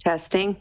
Testing.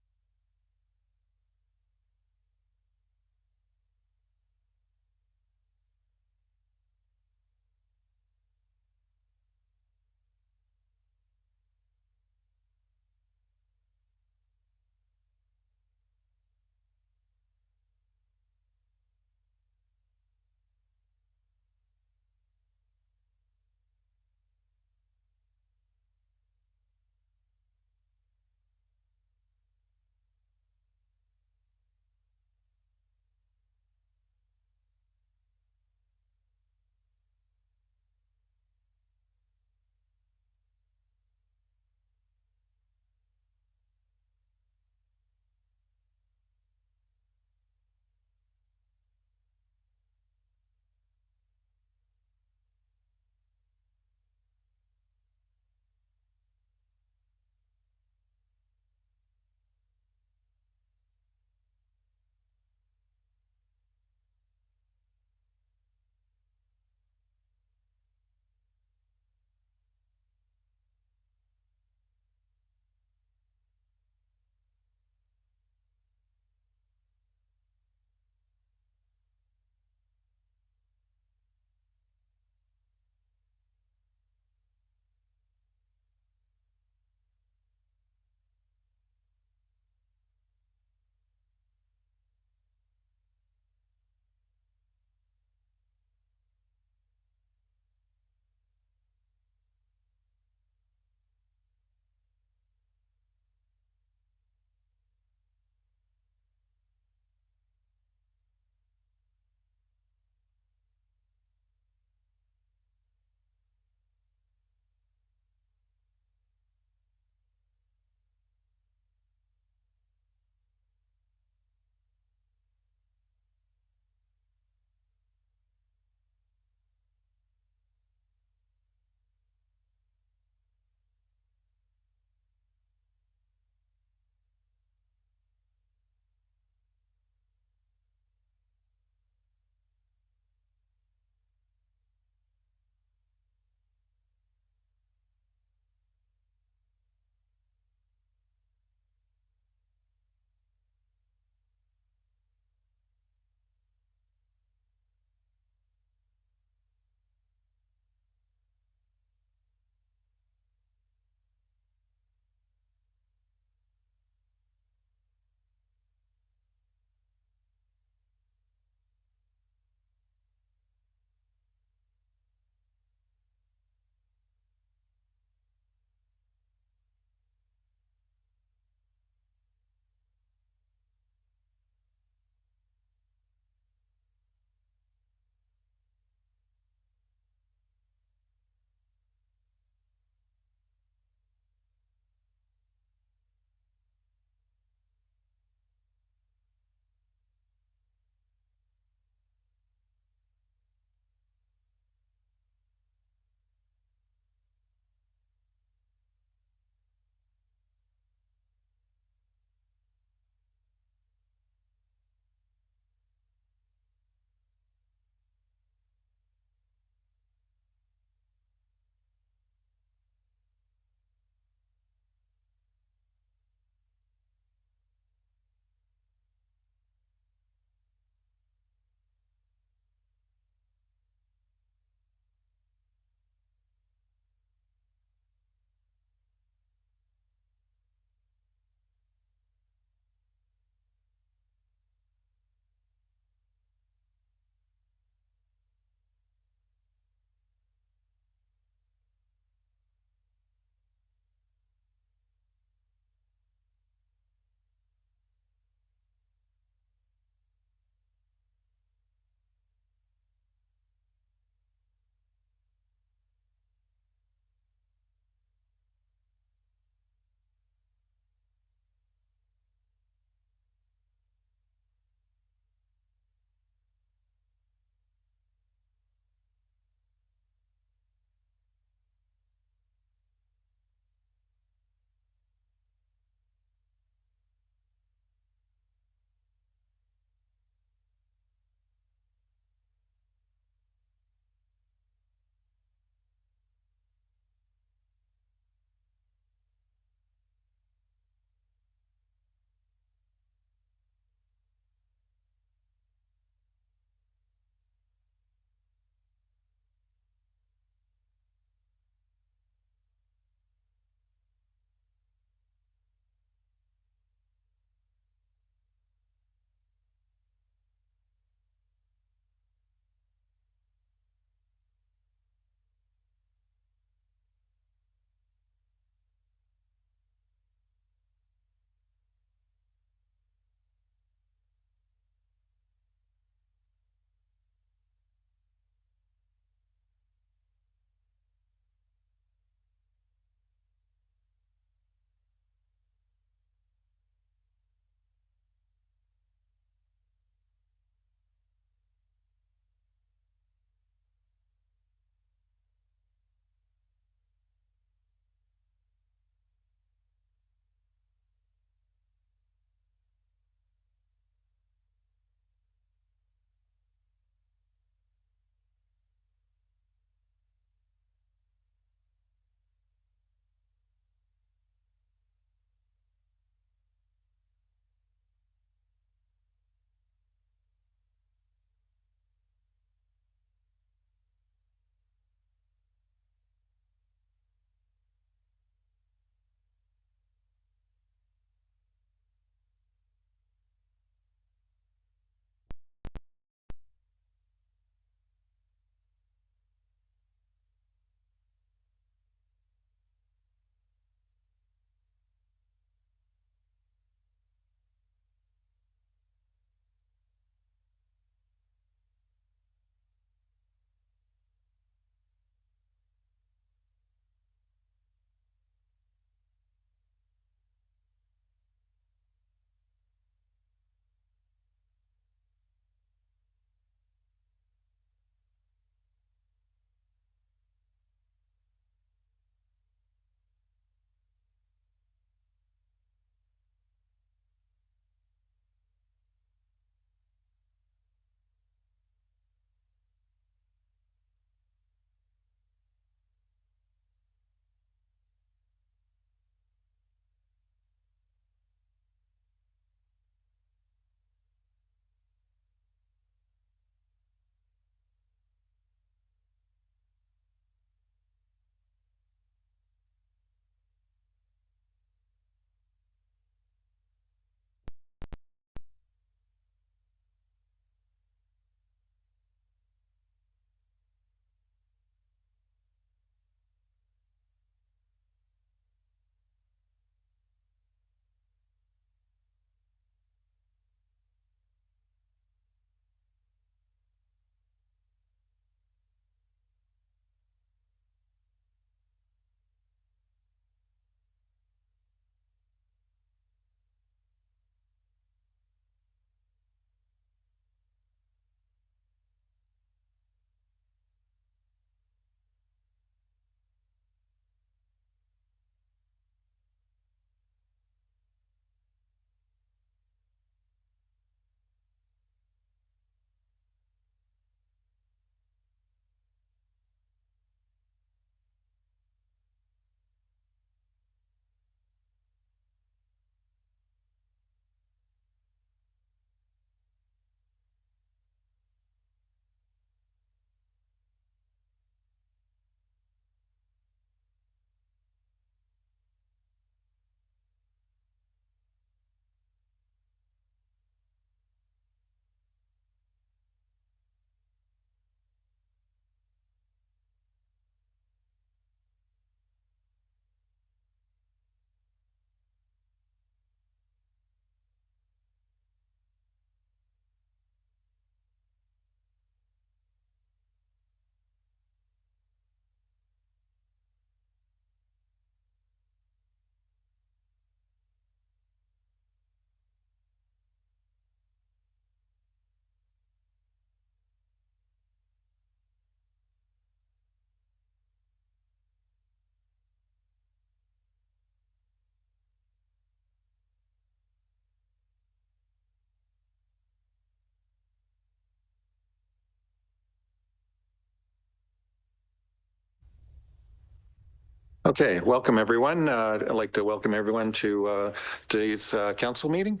Okay, welcome everyone. I'd like to welcome everyone to today's council meeting.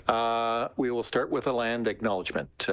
We will start with a land acknowledgement.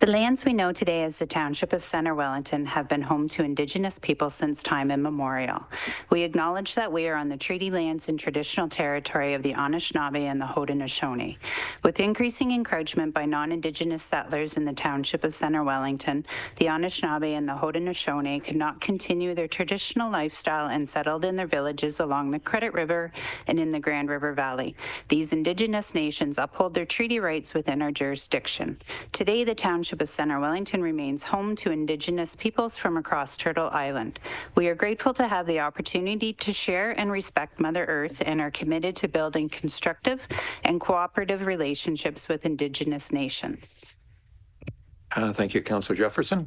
The lands we know today as the Township of Centre Wellington have been home to Indigenous people since time immemorial. We acknowledge that we are on the treaty lands and traditional territory of the Anishinaabe and the Haudenosaunee. With increasing encroachment by non-Indigenous settlers in the Township of Centre Wellington, the Anishinaabe and the Haudenosaunee could not continue their traditional lifestyle and settled in their villages along the Credit River and in the Grand River Valley. These Indigenous nations uphold their treaty rights within our jurisdiction. Today, the Township of Centre Wellington remains home to Indigenous peoples from across Turtle Island. We are grateful to have the opportunity to share and respect Mother Earth and are committed to building constructive and cooperative relationships with Indigenous nations. Thank you, Councillor Jefferson.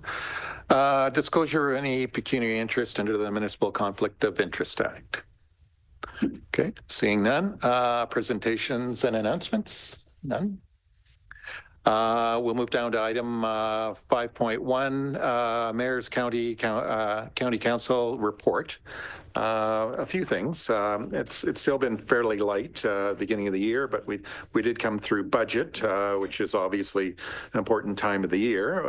Disclosure of any pecuniary interest under the Municipal Conflict of Interest Act. Okay, seeing none. Presentations and announcements? None. We'll move down to item 5.1, Mayor's County Council report. A few things. It's still been fairly light beginning of the year, but we did come through budget, which is obviously an important time of the year.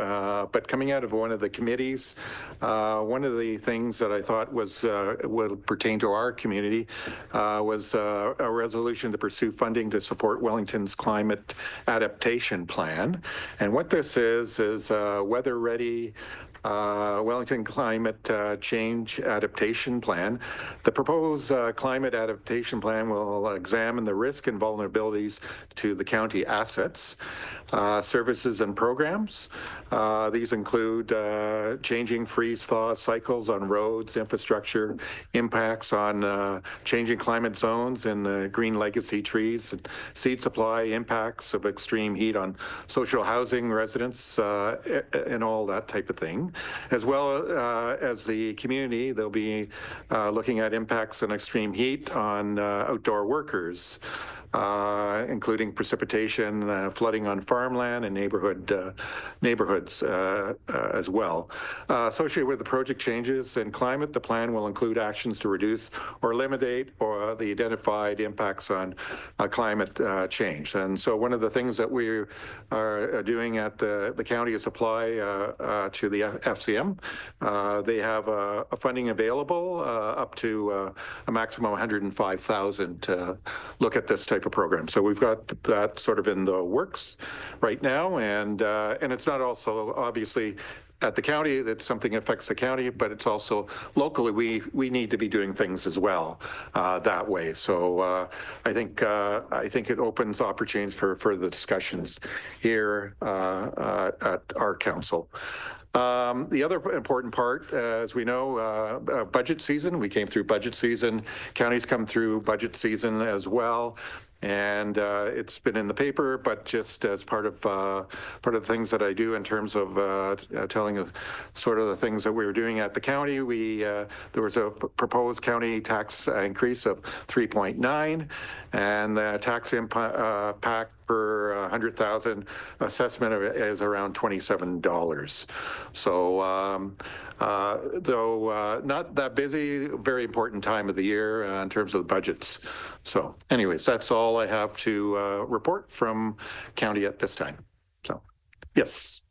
But coming out of one of the committees, one of the things that I thought was would pertain to our community was a resolution to pursue funding to support Wellington's climate adaptation plan. And what this is weather-ready Wellington Climate Change Adaptation Plan. The proposed climate adaptation plan will examine the risk and vulnerabilities to the county assets, services and programs. These include changing freeze-thaw cycles on roads, infrastructure, impacts on changing climate zones in the green legacy trees, seed supply, impacts of extreme heat on social housing, residents, and all that type of thing. As well as the community, they'll be looking at impacts on extreme heat on outdoor workers, including precipitation, flooding on farmland and neighborhoods as well. Associated with the project changes in climate, the plan will include actions to reduce or eliminate or the identified impacts on climate change. And so one of the things that we are doing at the county is apply to the FCM. They have a funding available up to a maximum of $105,000 to look at this type of program. So we've got that sort of in the works right now, and it's not also obviously at the county, it's something that affects the county, but it's also locally we need to be doing things as well that way. So I think it opens opportunities for further discussions here at our council. The other important part, as we know, budget season. We came through budget season. Counties come through budget season as well. And it's been in the paper, but just as part of the things that I do in terms of telling sort of the things that we were doing at the county, there was a proposed county tax increase of 3.9, and the tax impact per 100,000 assessment is around $27. So though not that busy, very important time of the year in terms of the budgets. So anyways, that's all I have to report from county at this time. So yes.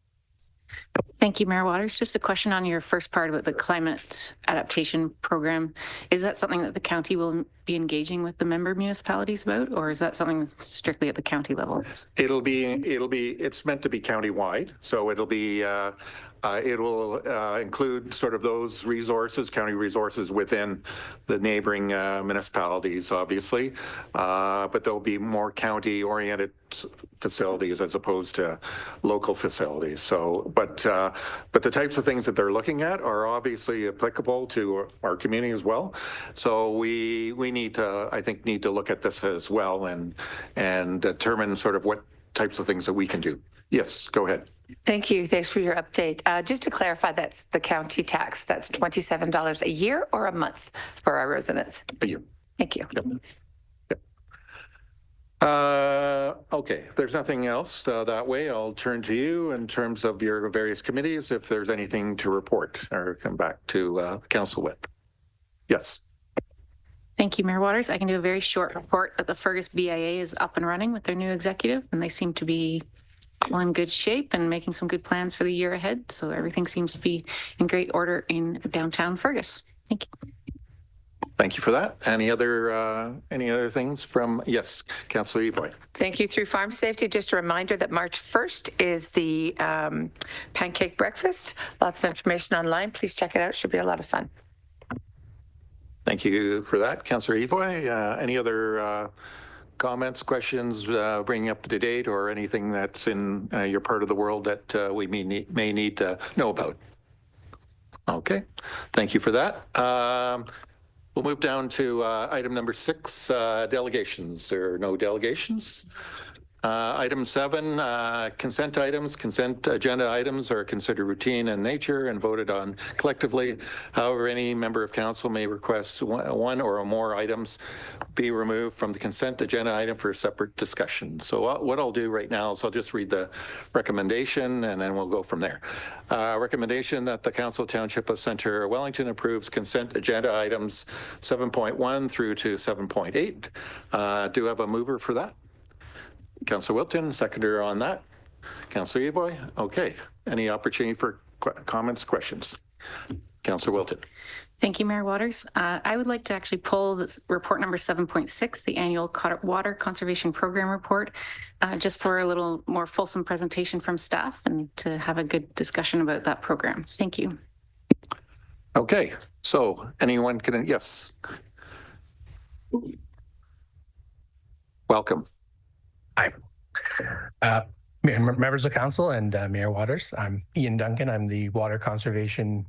Thank you, Mayor Waters. Just a question on your first part about the climate adaptation program. Is that something that the county will be engaging with the member municipalities about, or is that something strictly at the county level? It's meant to be county-wide, so it will include sort of those resources, county resources within the neighboring municipalities, obviously, but there'll be more county-oriented facilities as opposed to local facilities. So, but the types of things that they're looking at are obviously applicable to our community as well. So we need to look at this as well and determine sort of what types of things that we can do. Yes, go ahead. Thank you. Thanks for your update. Just to clarify, that's the county tax. That's $27 a year or a month for our residents? A year. Thank you. Yep. Yep. Okay, if there's nothing else that way, I'll turn to you in terms of your various committees, if there's anything to report or come back to council with. Yes. Thank you, Mayor Waters. I can do a very short report that the Fergus BIA is up and running with their new executive, and they seem to be all in good shape and making some good plans for the year ahead. So everything seems to be in great order in downtown Fergus. Thank you. Thank you for that. Any other things from, yes, Councillor Evoy. Thank you. Through Farm Safety, just a reminder that March 1st is the pancake breakfast. Lots of information online. Please check it out. It should be a lot of fun. Thank you for that, Councillor Evoy. Any other comments, questions, bringing up to date, or anything that's in your part of the world that we may need to know about? Okay, thank you for that. We'll move down to item number 6, delegations. There are no delegations. Item 7, consent items. Consent agenda items are considered routine in nature and voted on collectively. However, any member of council may request one or more items be removed from the consent agenda item for a separate discussion. So what I'll do right now is I'll just read the recommendation and then we'll go from there. Recommendation that the Council Township of Centre Wellington approves consent agenda items 7.1 through to 7.8. Do you have a mover for that? Councillor Wilton, seconder on that. Councillor Evoy. Okay. Any opportunity for comments, questions? Councillor Wilton. Thank you, Mayor Waters. I would like to actually pull this report number 7.6, the annual water conservation program report, just for a little more fulsome presentation from staff and to have a good discussion about that program. Thank you. Okay. So anyone can, yes. Welcome. Hi. Members of council and Mayor Waters, I'm Ian Duncan. I'm the water conservation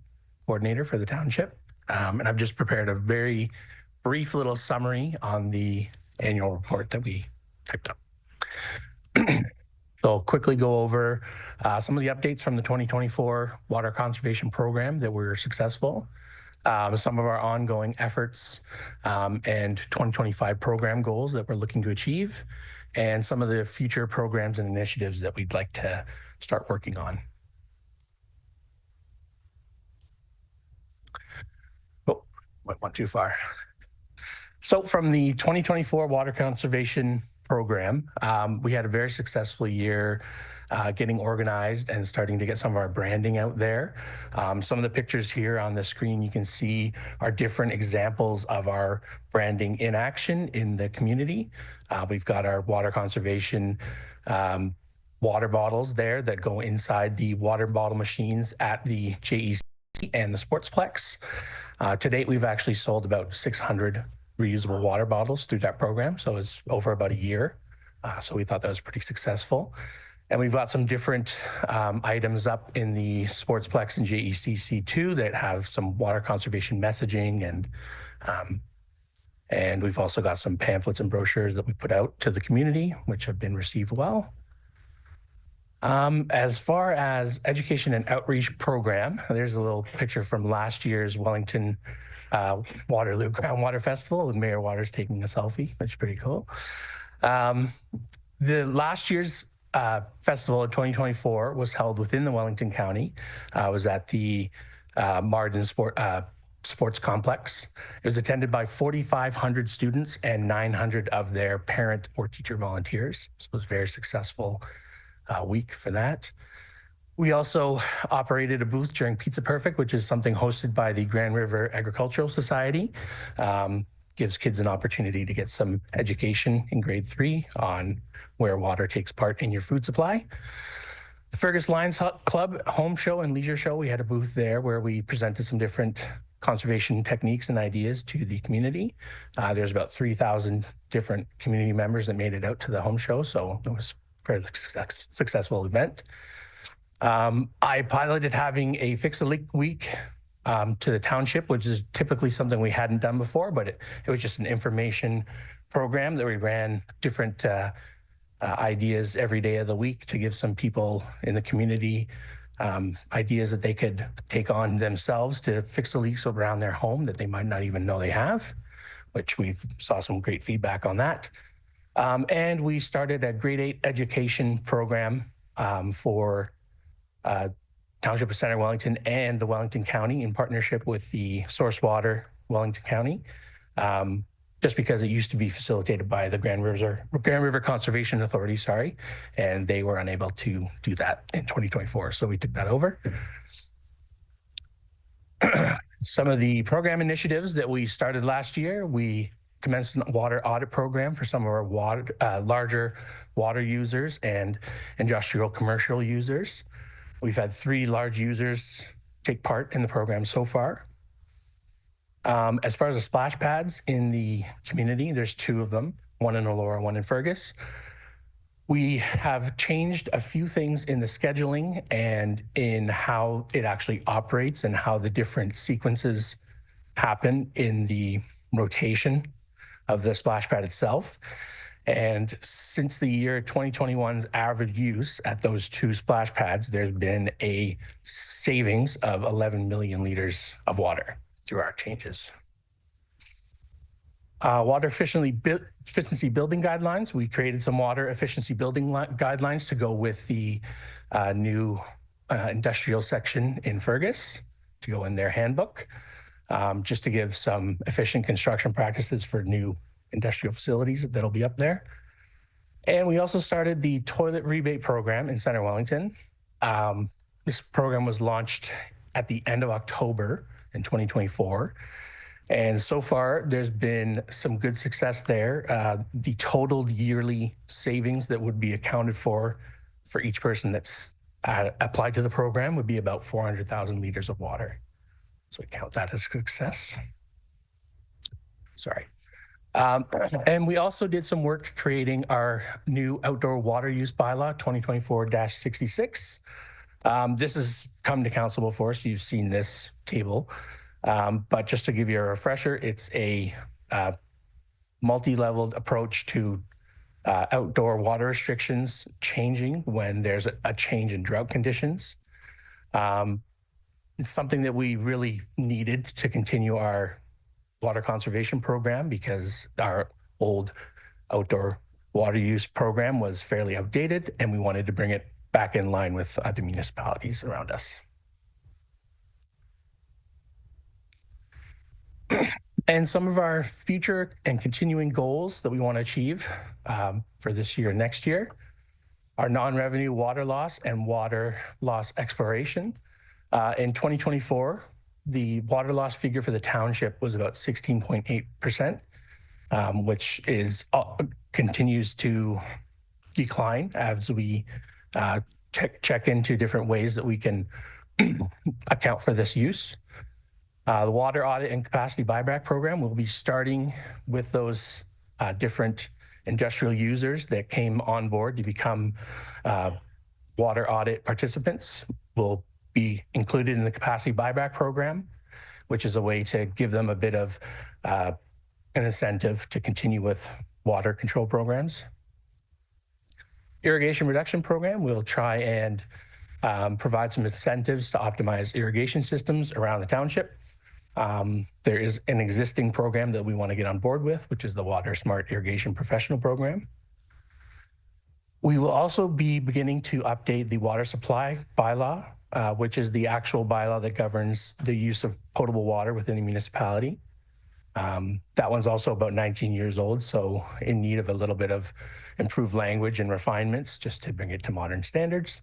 coordinator for the township. And I've just prepared a very brief little summary on the annual report that we typed up. So I'll quickly go over some of the updates from the 2024 water conservation program that were successful, some of our ongoing efforts and 2025 program goals that we're looking to achieve, and some of the future programs and initiatives that we'd like to start working on. Oh, went too far. So from the 2024 water conservation program, we had a very successful year getting organized and starting to get some of our branding out there. Some of the pictures here on the screen you can see are different examples of our branding in action in the community. We've got our water conservation water bottles there that go inside the water bottle machines at the JEC and the Sportsplex. To date, we've actually sold about 600 reusable water bottles through that program. So it's over about a year. So we thought that was pretty successful. And we've got some different items up in the Sportsplex and JECC2 that have some water conservation messaging, and we've also got some pamphlets and brochures that we put out to the community, which have been received well. As far as education and outreach program, there's a little picture from last year's Wellington Waterloo Groundwater Festival with Mayor Waters taking a selfie, which is pretty cool. The last year's festival in 2024 was held within the Wellington County. It was at the Marden Sports Complex. It was attended by 4,500 students and 900 of their parent or teacher volunteers. So it was a very successful week for that. We also operated a booth during Pizza Perfect, which is something hosted by the Grand River Agricultural Society. Gives kids an opportunity to get some education in grade 3 on where water takes part in your food supply. The Fergus Lions Club Home Show and Leisure Show, we had a booth there where we presented some different conservation techniques and ideas to the community. There's about 3,000 different community members that made it out to the home show, so it was a fairly successful event. I piloted having a Fix a Leak week to the township, which is typically something we hadn't done before, but it was just an information program that we ran different ideas every day of the week to give some people in the community ideas that they could take on themselves to fix the leaks around their home that they might not even know they have, which we saw some great feedback on that. And we started a grade 8 education program for Township of Center Wellington and the Wellington County in partnership with the Source Water Wellington County, just because it used to be facilitated by the Grand River Conservation Authority, and they were unable to do that in 2024. So we took that over. Some of the program initiatives that we started last year, we commenced a water audit program for some of our larger water users and industrial commercial users. We've had 3 large users take part in the program so far. As far as the splash pads in the community, there's 2 of them, one in Elora, one in Fergus. We have changed a few things in the scheduling and in how it actually operates and how the different sequences happen in the rotation of the splash pad itself. And since the year 2021's average use at those 2 splash pads, there's been a savings of 11 million liters of water through our changes. Water efficiency building guidelines. We created some water efficiency building guidelines to go with the new industrial section in Fergus to go in their handbook, just to give some efficient construction practices for new industrial facilities that'll be up there. And we also started the toilet rebate program in Center Wellington. This program was launched at the end of October in 2024. And so far, there's been some good success there. The total yearly savings that would be accounted for each person that's applied to the program would be about 400,000 liters of water. So we count that as success. Sorry. And we also did some work creating our new outdoor water use bylaw 2024-66. This has come to council before, so you've seen this table. But just to give you a refresher, it's a multi-leveled approach to outdoor water restrictions changing when there's a change in drought conditions. It's something that we really needed to continue our water conservation program because our old outdoor water use program was fairly outdated and we wanted to bring it back in line with other municipalities around us. And some of our future and continuing goals that we want to achieve for this year and next year are non-revenue water loss and water loss exploration. In 2024, the water loss figure for the township was about 16.8%, which is continues to decline as we check into different ways that we can account for this use. The water audit and capacity buyback program will be starting with those different industrial users that came on board to become water audit participants. Will be included in the capacity buyback program, which is a way to give them a bit of an incentive to continue with water control programs. Irrigation reduction program, we'll try and provide some incentives to optimize irrigation systems around the township. There is an existing program that we want to get on board with, which is the Water Smart Irrigation Professional Program. We will also be beginning to update the water supply bylaw, which is the actual bylaw that governs the use of potable water within the municipality. That one's also about 19 years old, so in need of a little bit of improved language and refinements just to bring it to modern standards.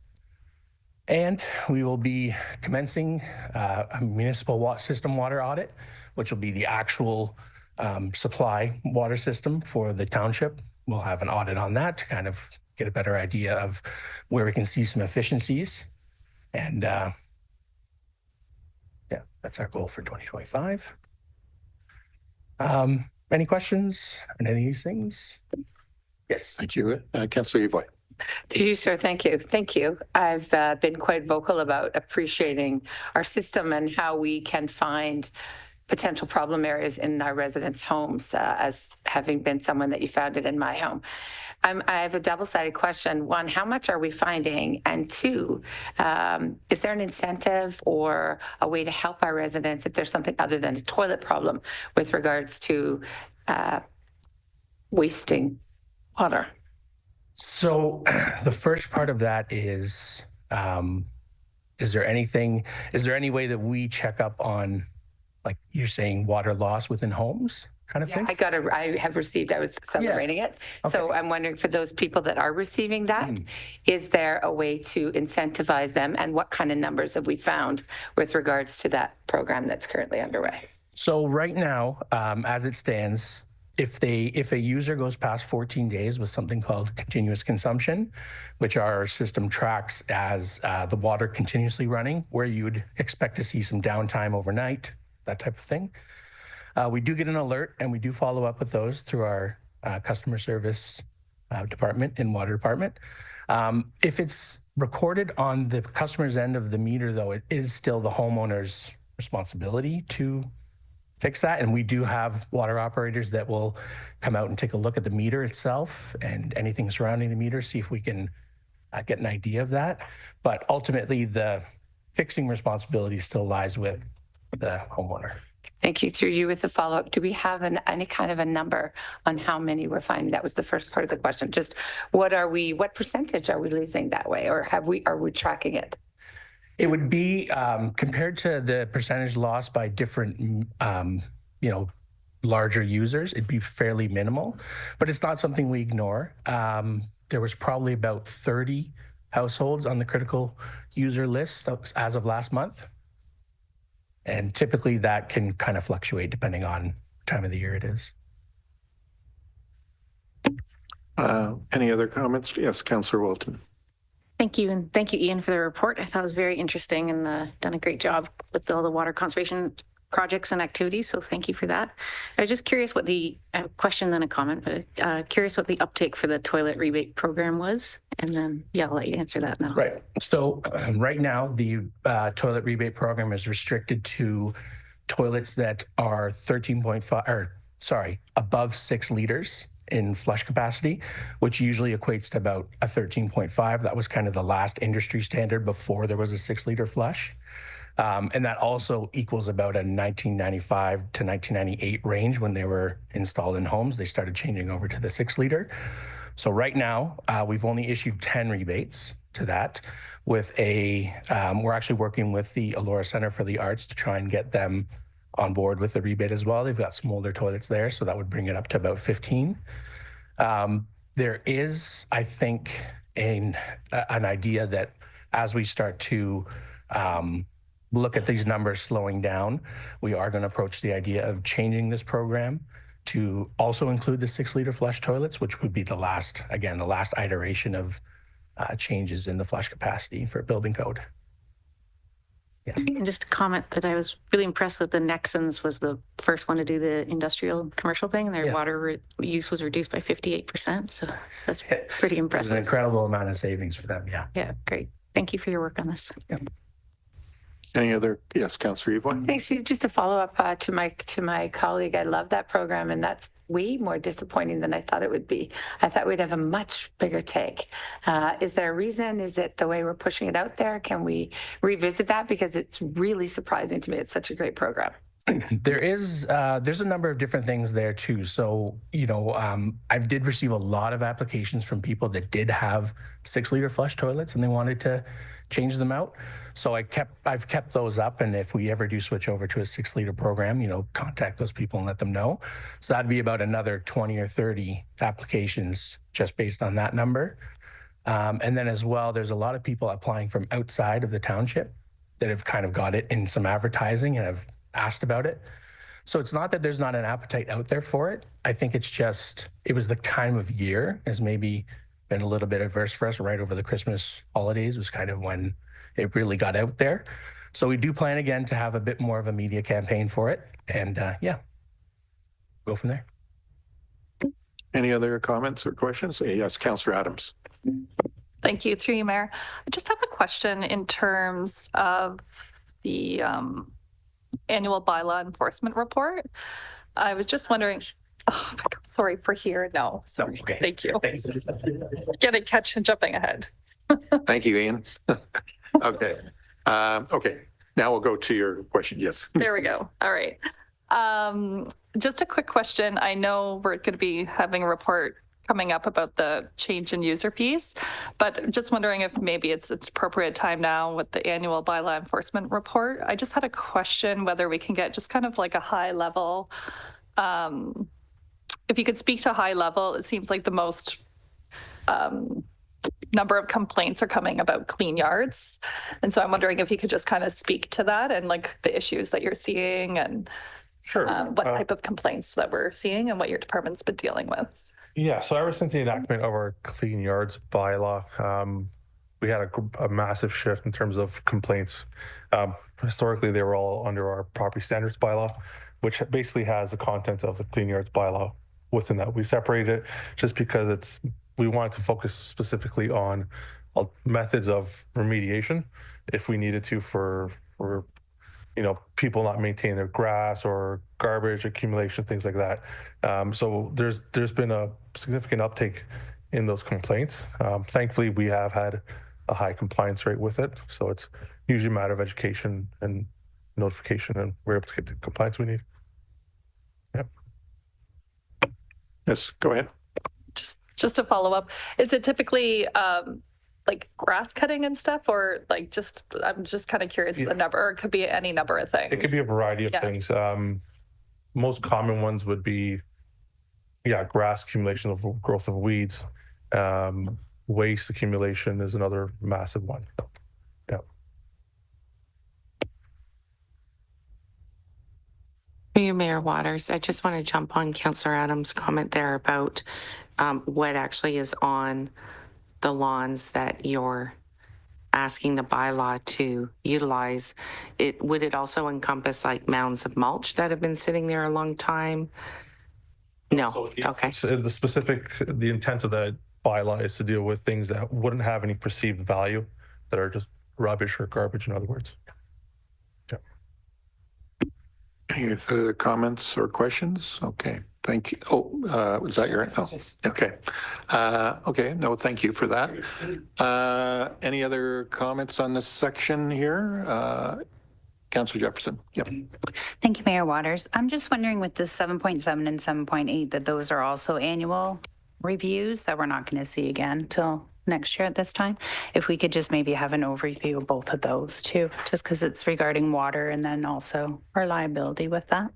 And we will be commencing a municipal system water audit, which will be the actual supply water system for the township. We'll have an audit on that to kind of get a better idea of where we can see some efficiencies. And yeah, that's our goal for 2025. Any questions on any of these things? Yes. Thank you. Councillor Evoy. To you, sir. Thank you. Thank you. I've been quite vocal about appreciating our system and how we can find potential problem areas in our residents' homes, as having been someone that you founded in my home. I have a double-sided question. One, how much are we finding? And two, is there an incentive or a way to help our residents if there's something other than a toilet problem with regards to wasting water? So the first part of that is there any way that we check up on, like you're saying, water loss within homes kind of thing? I have received, I was celebrating it. So I'm wondering, for those people that are receiving that, is there a way to incentivize them, and what kind of numbers have we found with regards to that program that's currently underway? So right now, as it stands, if a user goes past 14 days with something called continuous consumption, which our system tracks as the water continuously running, where you'd expect to see some downtime overnight, that type of thing. We do get an alert, and we do follow up with those through our customer service department in water department. If it's recorded on the customer's end of the meter, though, it is still the homeowner's responsibility to fix that. And we do have water operators that will come out and take a look at the meter itself and anything surrounding the meter, see if we can get an idea of that. But ultimately, the fixing responsibility still lies with the homeowner. Thank you. Through you with the follow-up, do we have any kind of a number on how many we're finding? That was the first part of the question. Just what percentage are we losing that way, or are we tracking it? It would be compared to the percentage loss by different, larger users, it'd be fairly minimal, but it's not something we ignore. There was probably about 30 households on the critical user list as of last month. And typically that can kind of fluctuate depending on what time of the year it is. Any other comments? Yes, Councillor Walton. Thank you. And thank you, Ian, for the report. I thought it was very interesting and done a great job with all the water conservation projects and activities. So thank you for that. I was just curious what the question, then a comment, but curious what the uptake for the toilet rebate program was. And then, I'll let you answer that now. Right. So right now, the toilet rebate program is restricted to toilets that are above 6 liters in flush capacity, which usually equates to about a 13.5. That was kind of the last industry standard before there was a 6-liter flush. And that also equals about a 1995 to 1998 range. When they were installed in homes, they started changing over to the 6-liter. So right now, we've only issued 10 rebates to that with we're actually working with the Elora Center for the Arts to try and get them on board with the rebate as well. They've got some older toilets there, so that would bring it up to about 15. There is, I think, an idea that as we start to look at these numbers slowing down, we are going to approach the idea of changing this program to also include the 6-liter flush toilets, which would be the last iteration of changes in the flush capacity for building code. Yeah. And just a comment that I was really impressed that the Nexans was the first one to do the industrial commercial thing. Their water use was reduced by 58%. So that's pretty impressive. It's an incredible amount of savings for them. Yeah. Yeah, great. Thank you for your work on this. Yeah. Any other? Yes, Councillor Yvoy. Thanks. Just a follow up to my colleague. I love that program, and that's way more disappointing than I thought it would be. I thought we'd have a much bigger take. Is there a reason? Is it the way we're pushing it out there? Can we revisit that? Because it's really surprising to me. It's such a great program. There's a number of different things there too. So, I did receive a lot of applications from people that did have 6-liter flush toilets and they wanted to change them out. So I've kept those up. And if we ever do switch over to a 6-liter program, contact those people and let them know. So that'd be about another 20 or 30 applications just based on that number. And then as well, there's a lot of people applying from outside of the township that have kind of got it in some advertising and have asked about it. So it's not that there's not an appetite out there for it. I think it's just, it was the time of year has maybe been a little bit adverse for us. Right over the Christmas holidays was kind of when it really got out there. So we do plan again to have a bit more of a media campaign for it. And go from there. Any other comments or questions? Yes, Councillor Adams. Thank you, through you, Mayor. I just have a question in terms of the annual bylaw enforcement report. I was just wondering, sorry for here. No, sorry. Okay. Thank you. Thanks. Jumping ahead. Thank you, Ian. Okay. Okay. Now we'll go to your question. Yes. There we go. All right. Just a quick question. I know we're going to be having a report coming up about the change in user fees, but just wondering if maybe it's appropriate time now with the annual bylaw enforcement report. I just had a question whether we can get just kind of like a high level, if you could speak to high level, it seems like the most number of complaints are coming about clean yards. And so I'm wondering if you could just kind of speak to that and like the issues that you're seeing and Sure. what type of complaints that we're seeing and what your department's been dealing with. Yeah, so ever since the enactment of our Clean Yards bylaw, we had a massive shift in terms of complaints. Historically, they were all under our property standards bylaw, which basically has the content of the Clean Yards bylaw within that. We separated it just because we wanted to focus specifically on methods of remediation if we needed to for people not maintaining their grass or garbage accumulation, things like that. So there's been a significant uptake in those complaints. Thankfully, we have had a high compliance rate with it. So it's usually a matter of education and notification, and we're able to get the compliance we need. Yep. Yes, go ahead. Just to follow up, is it typically like grass cutting and stuff, or like I'm just kind of curious the number, or it could be any number of things? It could be a variety of things. Most common ones would be, grass accumulation, of growth of weeds. Waste accumulation is another massive one. Yeah. Through you, Mayor Waters, I just want to jump on Councillor Adams' comment there about what actually is on the lawns that you're asking the bylaw to utilize. Would it also encompass like mounds of mulch that have been sitting there a long time? No. Okay. So the intent of that bylaw is to deal with things that wouldn't have any perceived value, that are just rubbish or garbage, in other words. Yeah. Any further comments or questions? Okay. Thank you. Oh, was that your? Oh, okay. Okay. No, thank you for that. Any other comments on this section here? Councillor Jefferson. Yep. Thank you, Mayor Waters. I'm just wondering with the 7.7 and 7.8 that those are also annual reviews that we're not going to see again till next year at this time. If we could just maybe have an overview of both of those too, just because it's regarding water and then also our liability with that.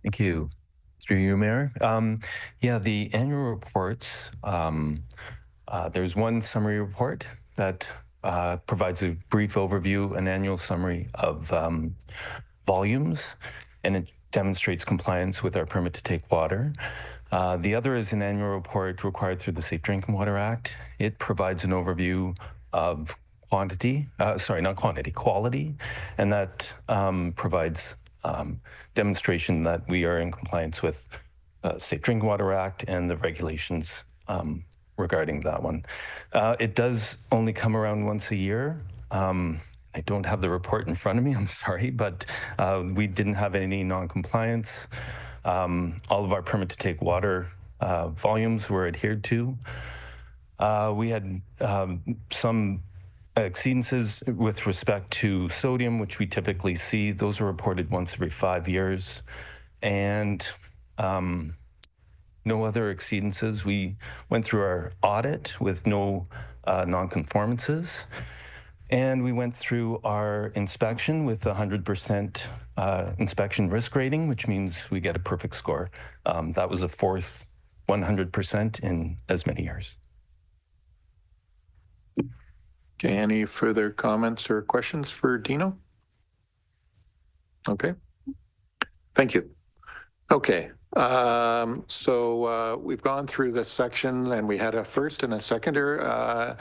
Thank you. Through you, Mayor. The annual reports, there's one summary report that provides a brief overview, an annual summary of volumes, and it demonstrates compliance with our permit to take water. The other is an annual report required through the Safe Drinking Water Act. It provides an overview of quality, and that provides demonstration that we are in compliance with Safe Drinking Water Act and the regulations regarding that one. It does only come around once a year. I don't have the report in front of me, I'm sorry, but we didn't have any non-compliance. All of our permit to take water volumes were adhered to. We had some exceedances with respect to sodium, which we typically see. Those are reported once every 5 years. And no other exceedances. We went through our audit with no non-conformances. And we went through our inspection with 100% inspection risk rating, which means we get a perfect score. That was the fourth 100% in as many years. Okay, any further comments or questions for Dino? Okay, thank you. Okay, so we've gone through this section and we had a first and a seconder.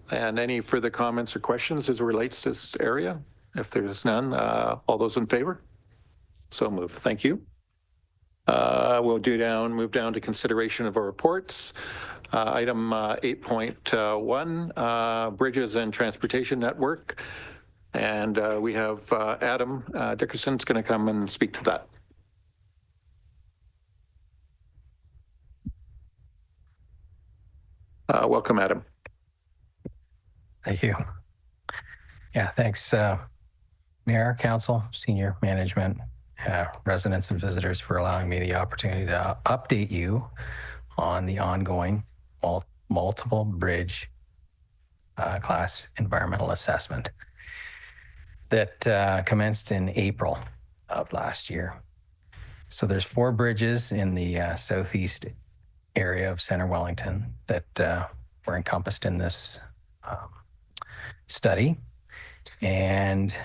And any further comments or questions as it relates to this area? If there's none, all those in favor? So moved. Thank you. We'll move down to consideration of our reports. Item 8.1, Bridges and Transportation Network. And we have Adam Dickerson's going to come and speak to that. Welcome, Adam. Thank you. Yeah, thanks, Mayor, Council, Senior Management, residents and visitors for allowing me the opportunity to update you on the ongoing multiple bridge class environmental assessment that commenced in April of last year. So there's 4 bridges in the southeast area of Center Wellington that were encompassed in this study. And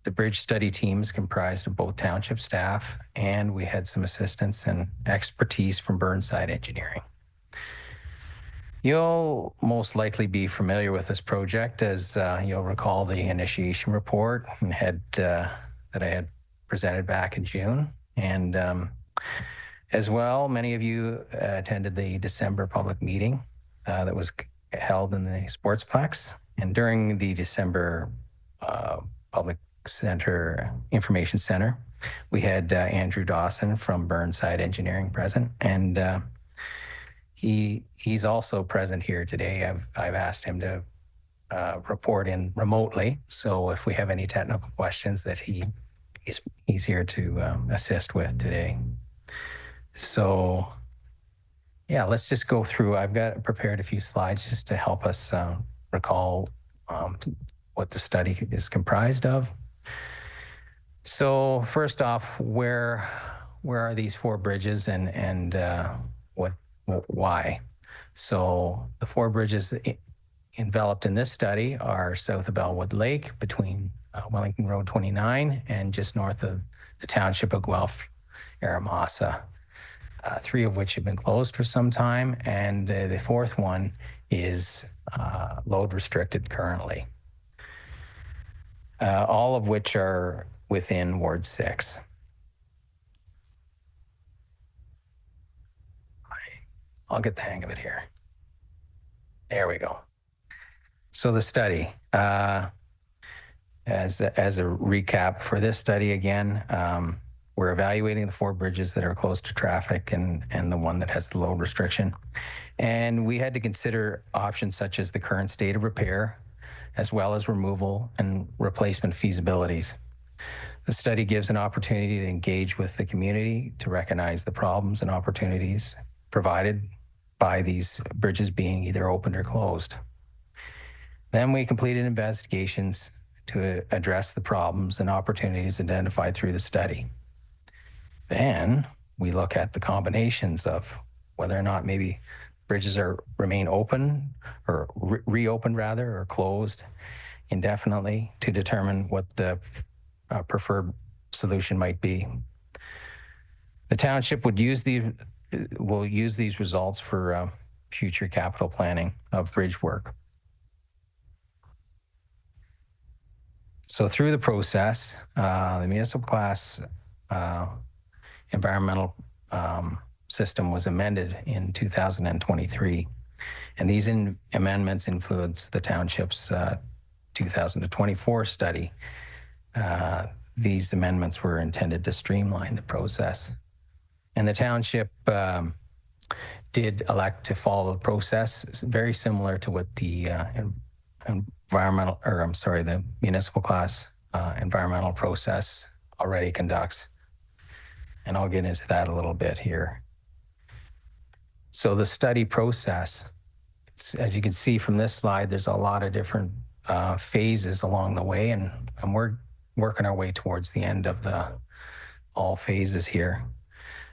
the bridge study team is comprised of both township staff, and we had some assistance and expertise from Burnside Engineering. You'll most likely be familiar with this project as you'll recall the initiation report and that I had presented back in June. And as well, many of you attended the December public meeting that was held in the Sportsplex. And during the December Public Center Information Center, we had Andrew Dawson from Burnside Engineering present, and he's also present here today. I've asked him to report in remotely, so if we have any technical questions that he's here to assist with today. So yeah, let's just go through. I've got prepared a few slides just to help us recall what the study is comprised of. So first off, where are these 4 bridges and why? So the 4 bridges enveloped in this study are south of Elwood Lake between Wellington Road 29 and just north of the township of Guelph, Aramasa. 3 of which have been closed for some time, and the 4th one is load restricted currently. All of which are within Ward 6. I'll get the hang of it here. There we go. So the study, as a recap for this study again, we're evaluating the 4 bridges that are close to traffic and the one that has the load restriction. And we had to consider options such as the current state of repair, as well as removal and replacement feasibilities. The study gives an opportunity to engage with the community to recognize the problems and opportunities provided by these bridges being either opened or closed. Then we completed investigations to address the problems and opportunities identified through the study. Then we look at the combinations of whether or not maybe bridges remain open or reopened rather, or closed indefinitely to determine what the preferred solution might be. The township will use these results for future capital planning of bridge work. So through the process, the municipal class environmental system was amended in 2023. And these amendments influenced the township's 2024 study. These amendments were intended to streamline the process. And the township did elect to follow the process very similar to what the the municipal class environmental process already conducts. And I'll get into that a little bit here. So the study process, as you can see from this slide, there's a lot of different phases along the way, and we're working our way towards the end of all phases here.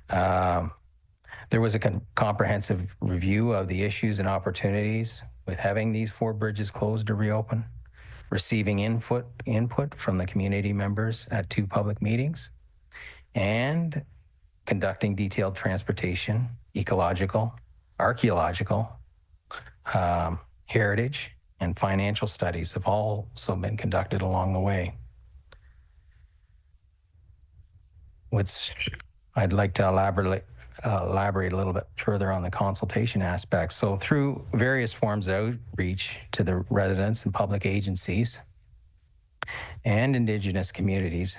There was a comprehensive review of the issues and opportunities with having these 4 bridges closed or reopen, receiving input from the community members at 2 public meetings, and conducting detailed transportation, ecological, archaeological, heritage, and financial studies have also been conducted along the way. I'd like to elaborate a little bit further on the consultation aspect. So through various forms of outreach to the residents and public agencies and Indigenous communities,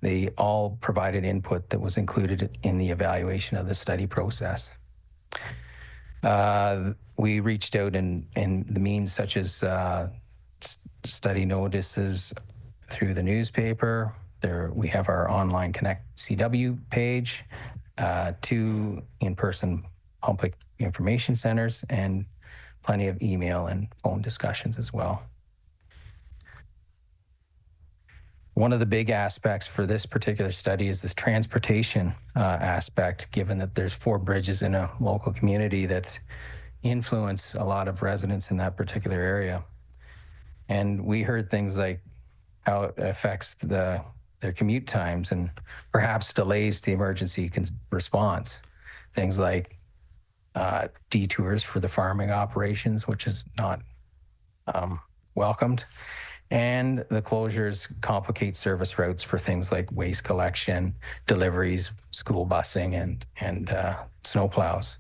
they all provided input that was included in the evaluation of the study process. We reached out in the means such as study notices through the newspaper. There, we have our online Connect CW page, 2 in-person public information centers, and plenty of email and phone discussions as well. One of the big aspects for this particular study is this transportation aspect, given that there's 4 bridges in a local community that influence a lot of residents in that particular area. And we heard things like how it affects their commute times and perhaps delays the emergency response. Things like detours for the farming operations, which is not welcomed. And the closures complicate service routes for things like waste collection, deliveries, school busing, and snowplows.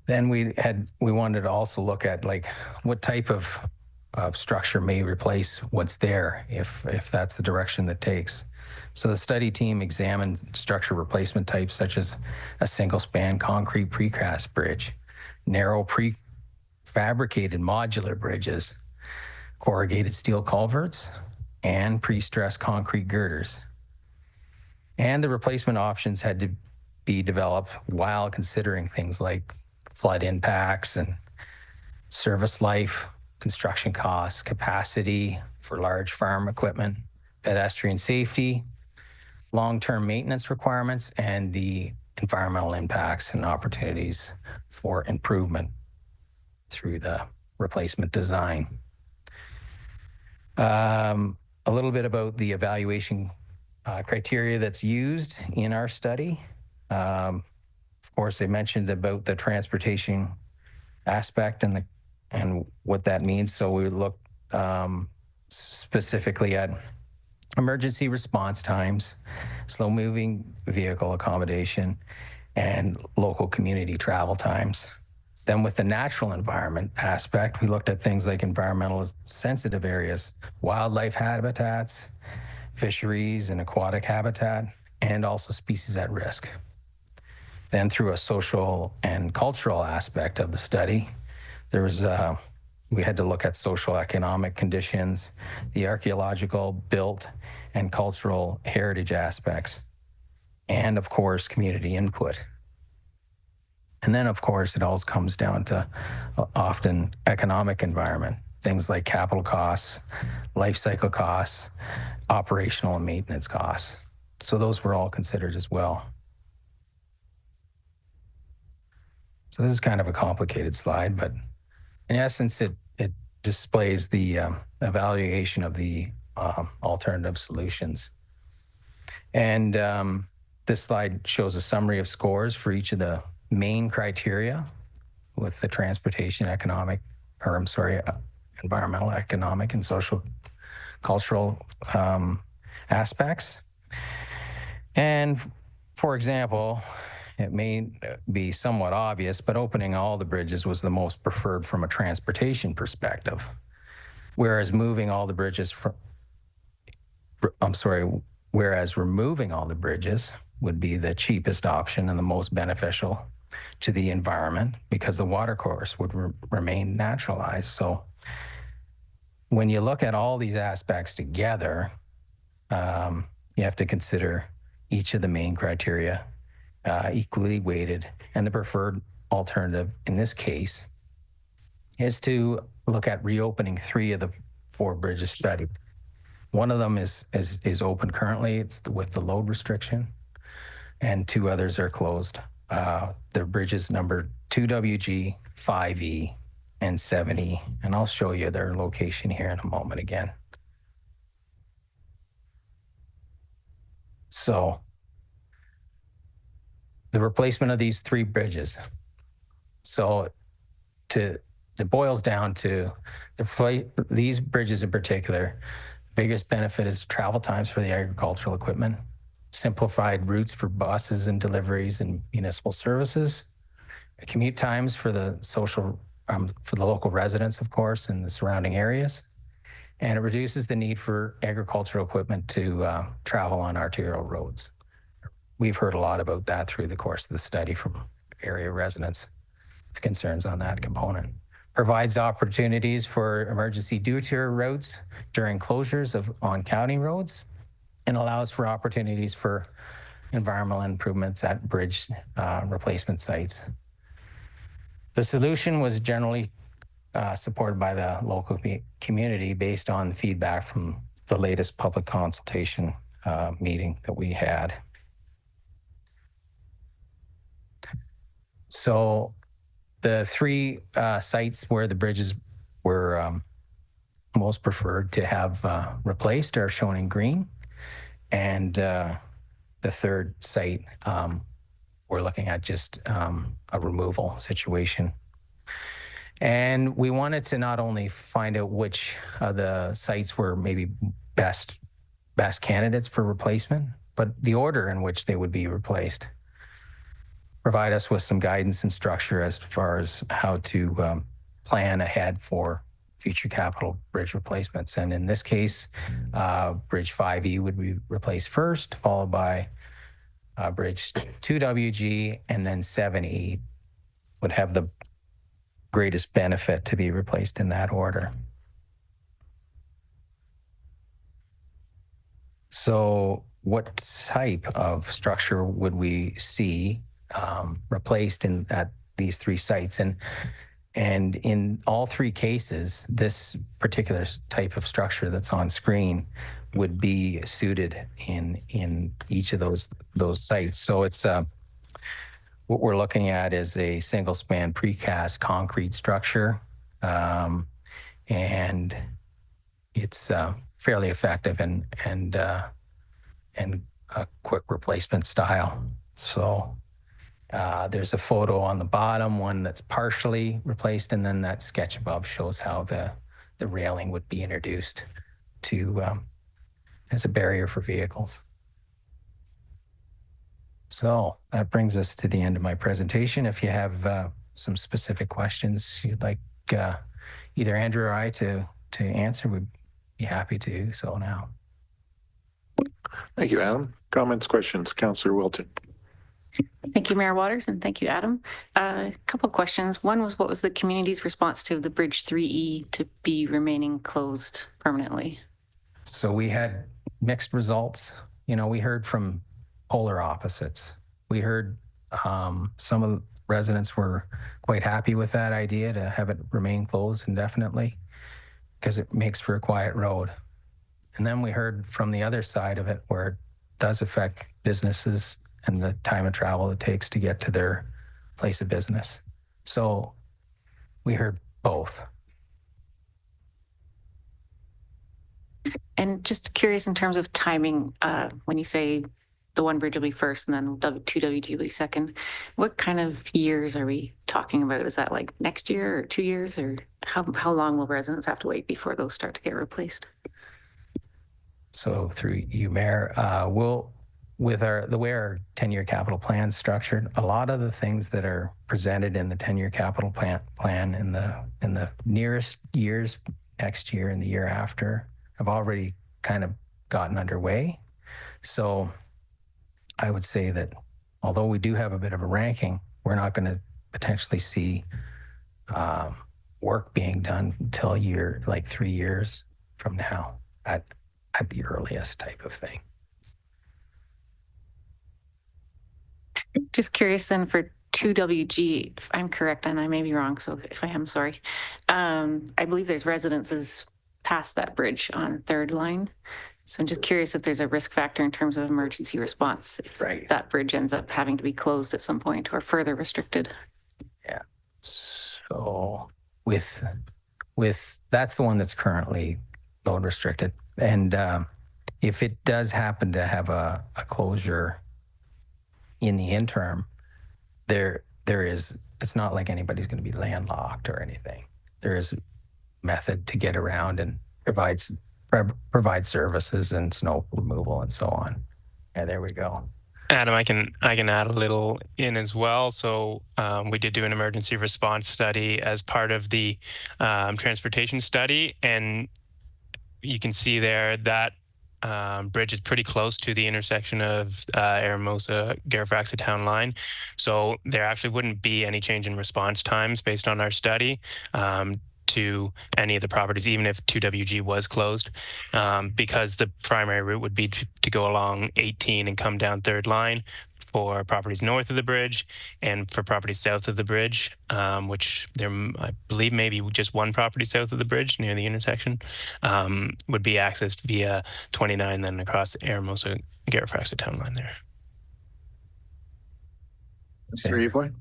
Then we wanted to also look at like what type of structure may replace what's there if that's the direction that takes. So the study team examined structure replacement types such as a single span concrete precast bridge, narrow prefabricated modular bridges, corrugated steel culverts, and pre-stressed concrete girders. And the replacement options had to be developed while considering things like flood impacts and service life, construction costs, capacity for large farm equipment, pedestrian safety, long-term maintenance requirements, and the environmental impacts and opportunities for improvement through the replacement design. A little bit about the evaluation criteria that's used in our study. Of course, I mentioned about the transportation aspect and what that means. So we looked specifically at emergency response times, slow-moving vehicle accommodation, and local community travel times. Then with the natural environment aspect, we looked at things like environmental sensitive areas, wildlife habitats, fisheries and aquatic habitat, and also species at risk. Then through a social and cultural aspect of the study, there was we had to look at social economic conditions, the archaeological, built, and cultural heritage aspects, and of course, community input. And then, of course, it always comes down to often economic environment, things like capital costs, life cycle costs, operational and maintenance costs. So those were all considered as well. So this is kind of a complicated slide, but in essence, it displays the evaluation of the alternative solutions. And this slide shows a summary of scores for each of the main criteria with the transportation, environmental, economic, and social, cultural aspects. And for example, it may be somewhat obvious, but opening all the bridges was the most preferred from a transportation perspective. Whereas removing all the bridges would be the cheapest option and the most beneficial to the environment because the water course would remain naturalized. So when you look at all these aspects together, you have to consider each of the main criteria equally weighted, and the preferred alternative in this case is to look at reopening 3 of the 4 bridges studied. One of them is open currently. It's with the load restriction, and 2 others are closed. They're bridges number 2WG, 5E, and 7E, and I'll show you their location here in a moment again. So the replacement of these 3 bridges. So it boils down to these bridges in particular. The biggest benefit is travel times for the agricultural equipment, simplified routes for buses and deliveries and municipal services, commute times for the for the local residents, of course, in the surrounding areas, and it reduces the need for agricultural equipment to travel on arterial roads. We've heard a lot about that through the course of the study from area residents. concerns on that component. Provides opportunities for emergency detour routes during closures on county roads, and allows for opportunities for environmental improvements at bridge replacement sites. The solution was generally supported by the local community based on feedback from the latest public consultation meeting that we had. So the three sites where the bridges were most preferred to have replaced are shown in green. And the third site, we're looking at just a removal situation. And we wanted to not only find out which of the sites were maybe best candidates for replacement, but the order in which they would be replaced. Provide us with some guidance and structure as far as how to plan ahead for future capital bridge replacements. And in this case, Bridge 5E would be replaced first, followed by Bridge 2WG, and then 7E would have the greatest benefit to be replaced in that order. So what type of structure would we see replaced at these three sites? And in all three cases, this particular type of structure that's on screen would be suited in each of those sites. So it's what we're looking at is a single span precast concrete structure, and it's fairly effective and a quick replacement style. So there's a photo on the bottom, one that's partially replaced, and then that sketch above shows how the railing would be introduced to as a barrier for vehicles. So that brings us to the end of my presentation. If you have some specific questions you'd like either Andrew or I to answer, we'd be happy to do so now. Thank you, Adam. Comments, questions? Councillor Wilton. Thank you, Mayor Waters, and thank you, Adam. A couple of questions. One was, what was the community's response to the Bridge 3E to be remaining closed permanently? So we had mixed results. You know, we heard from polar opposites. We heard some of the residents were quite happy with that idea to have it remain closed indefinitely because it makes for a quiet road. And then we heard from the other side of it where it does affect businesses and the time of travel it takes to get to their place of business. So we heard both. And just curious in terms of timing, when you say the one bridge will be first and then 2WG will be second, what kind of years are we talking about? Is that like next year or 2 years, or how long will residents have to wait before those start to get replaced? So through you, Mayor, with the way our 10-year capital plan is structured, a lot of the things that are presented in the 10-year capital plan in the nearest years, next year and the year after, have already kind of gotten underway. So I would say that although we do have a bit of a ranking, we're not going to potentially see work being done until 3 years from now at the earliest type of thing. Just curious then for 2WG, if I'm correct, and I may be wrong, so if I am, sorry. I believe there's residences past that bridge on Third Line. So I'm just curious if there's a risk factor in terms of emergency response if that bridge ends up having to be closed at some point or further restricted. Yeah. So with that's the one that's currently load restricted. And if it does happen to have a closure in the interim, it's not like anybody's going to be landlocked or anything. There is a method to get around and provide services and snow removal and so on. Yeah, there we go. Adam, I can add a little in as well. So we did do an emergency response study as part of the transportation study, and you can see there that bridge is pretty close to the intersection of Aramosa Garifraxa town line. So there actually wouldn't be any change in response times based on our study to any of the properties, even if 2WG was closed, because the primary route would be to go along 18 and come down third line for properties north of the bridge, and for properties south of the bridge, which there, I believe, maybe just one property south of the bridge near the intersection, would be accessed via 29, then across Aramosa Garifraxa town line there. Mr. Evoy?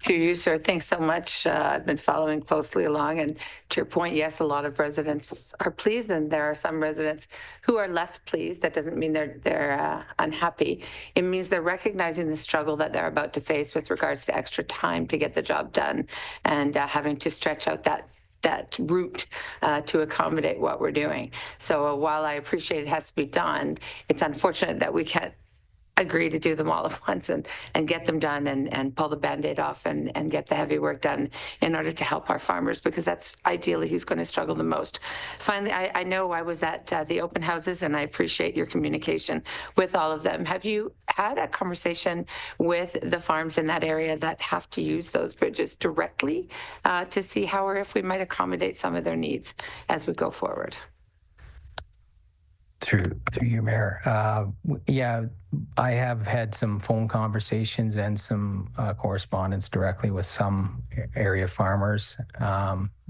To you, sir. Thanks so much. I've been following closely along, and to your point, yes, a lot of residents are pleased, and there are some residents who are less pleased. That doesn't mean they're unhappy. It means they're recognizing the struggle that they're about to face with regards to extra time to get the job done, and having to stretch out that route to accommodate what we're doing. So while I appreciate it has to be done, it's unfortunate that we can't agree to do them all at once and get them done and pull the Band-Aid off and get the heavy work done in order to help our farmers, because that's ideally who's going to struggle the most. Finally, I know I was at the open houses, and I appreciate your communication with all of them. Have you had a conversation with the farms in that area that have to use those bridges directly to see how or if we might accommodate some of their needs as we go forward? Through you, Mayor. Yeah, I have had some phone conversations and some correspondence directly with some area farmers,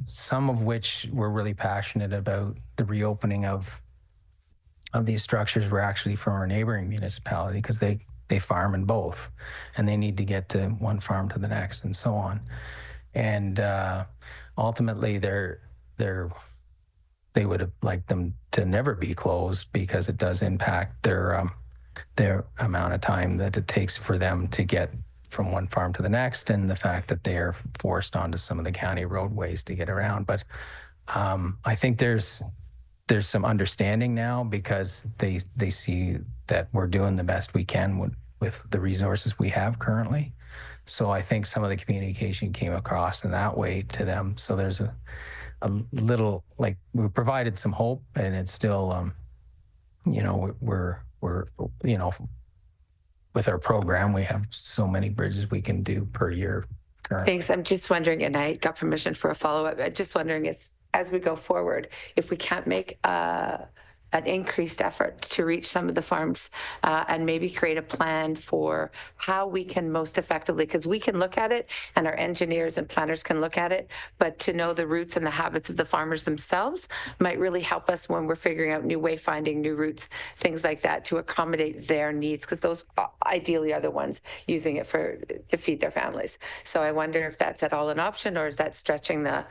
some of which were really passionate about the reopening of these structures. Were actually from our neighboring municipality, because they farm in both, and they need to get to one farm to the next and so on. And ultimately, they would have liked them to never be closed, because it does impact their amount of time that it takes for them to get from one farm to the next, and the fact that they are forced onto some of the county roadways to get around. But I think there's some understanding now, because they see that we're doing the best we can with the resources we have currently. So I think some of the communication came across in that way to them. So there's a little, like, we provided some hope, and it's still, we're with our program, we have so many bridges we can do per year currently. Thanks. I'm just wondering, and I got permission for a follow-up. I'm just wondering, as we go forward, if we can't make an increased effort to reach some of the farms and maybe create a plan for how we can most effectively, because we can look at it and our engineers and planners can look at it, but to know the roots and the habits of the farmers themselves might really help us when we're figuring out new wayfinding, new routes, things like that, to accommodate their needs, because those ideally are the ones using it to feed their families. So I wonder if that's at all an option, or is that stretching the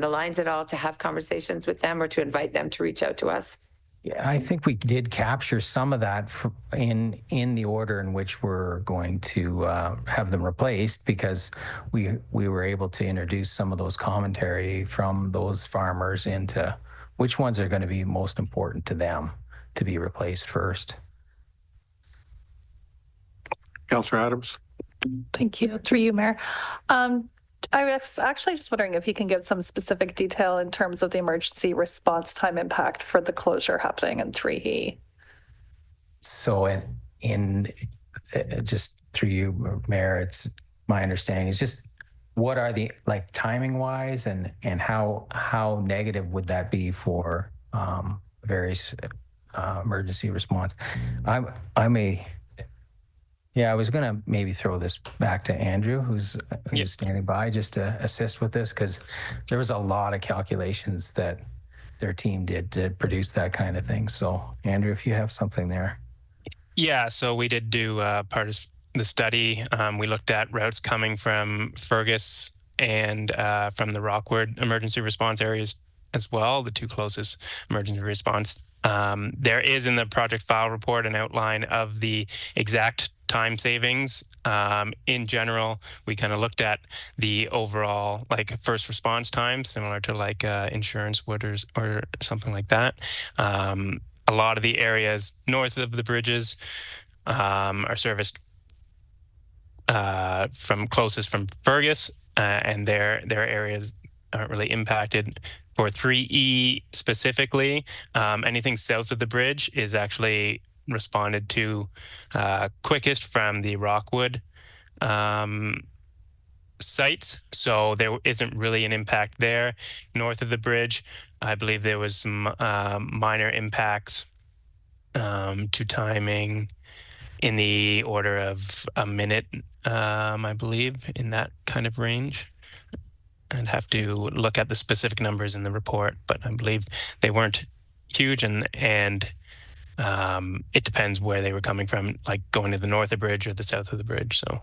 lines at all to have conversations with them, or to invite them to reach out to us? Yeah, I think we did capture some of that in the order in which we're going to have them replaced, because we were able to introduce some of those commentary from those farmers into which ones are going to be most important to them to be replaced first. Councillor Adams. Thank you. Through you, Mayor. I was actually just wondering if you can give some specific detail in terms of the emergency response time impact for the closure happening in 3E. So in just through you, Mayor, it's my understanding is just what are the, like, timing wise, and how negative would that be for various emergency response? I was going to maybe throw this back to Andrew, who's standing by, just to assist with this, because there was a lot of calculations that their team did to produce that kind of thing. So, Andrew, if you have something there. Yeah, so we did do part of the study. We looked at routes coming from Fergus and from the Rockwood emergency response areas as well, the two closest emergency response. There is in the project file report an outline of the exact time savings. In general, we kind of looked at the overall, like, first response time, similar to like insurance would or something like that. A lot of the areas north of the bridges are serviced closest from Fergus, and their areas aren't really impacted. for 3E specifically, anything south of the bridge is actually responded to quickest from the Rockwood sites. So there isn't really an impact there. North of the bridge, I believe there was some minor impacts to timing in the order of a minute, I believe, in that kind of range. I'd have to look at the specific numbers in the report, but I believe they weren't huge, and it depends where they were coming from, like going to the north of the bridge or the south of the bridge. So